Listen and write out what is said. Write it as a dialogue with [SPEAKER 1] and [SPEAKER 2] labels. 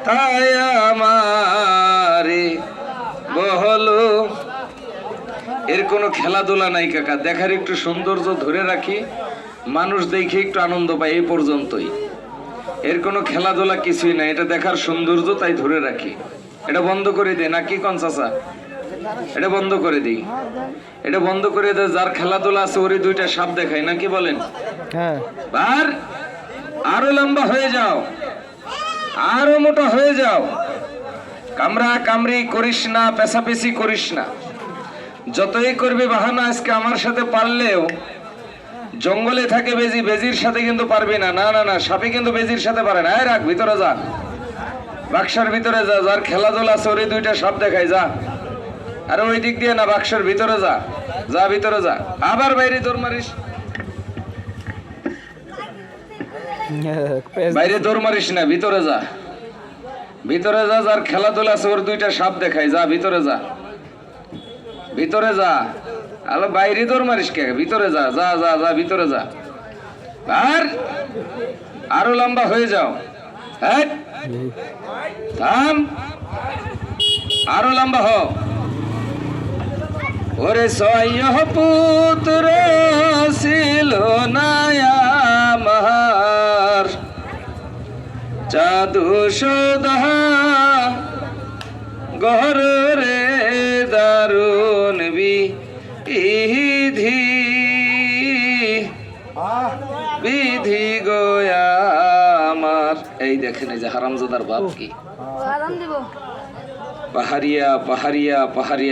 [SPEAKER 1] হায় আমারে বহলো। এর কোনো খেলাধুলা নাই কাকা, দেখার একটু সৌন্দর্য ধরে রাখি, মানুষ দেখে একটু আনন্দ পায়, এই পর্যন্তই। এর কোনো খেলাধুলা কিছুই নাই, এটা দেখার সৌন্দর্য, তাই ধরে রাখি। এটা বন্ধ করে দে নাকি কোন চাচা? এটা বন্ধ করে দিই, এটা বন্ধ করে দে। যার খেলাধুলা আছে ওরে দুইটা সাপ দেখাই নাকি বলেন?
[SPEAKER 2] হ্যাঁ,
[SPEAKER 1] আর আরো লম্বা হয়ে যাও, আরো মোটা হয়ে যাও। কামরা কামড়ি করিস না, পেশাপেশি করিস না। যতই করবি বাহানা, আজকে আমার সাথে পারলেও জঙ্গলে থাকে বেজি, বেজির সাথে কিন্তু পারবি না। না না না, সাপে কিন্তু বেজির সাথে পারে না। রাখ, ভিতরে যা, বাক্সের ভিতরে যা। যার খেলাধুলা আছে ওরে দুইটা সাপ দেখাই, যা। আরে ওই দিক দিয়ে না, বাক্সের ভিতরে যা, যা ভিতরে যা। আবার বাইরে দৌড় মারিস, বাইরে দৌড় মারিস না, ভিতরে যা, ভিতরে যা। যার খেলাধুলা আছে ওর দুইটা সাপ দেখাই, যা ভিতরে যা, ভিতরে যা। আলো বাইরে দৌড় মারিস কে? ভিতরে যা, যা যা যা, ভিতরে যা। আর আরো লম্বা হয়ে যাও। হ্যাঁ, থাম, আরো লম্বা হ। ওরে ছয় পুত্র ছিল না আমার, জাদু সদা গহরে দারুন বিধি, বিধি গোয়া আমার। এই দেখেন, এই যে হারামজাদার বাপ কি, পাহাড়িয়া পাহাড়িয়া পাহাড়িয়া।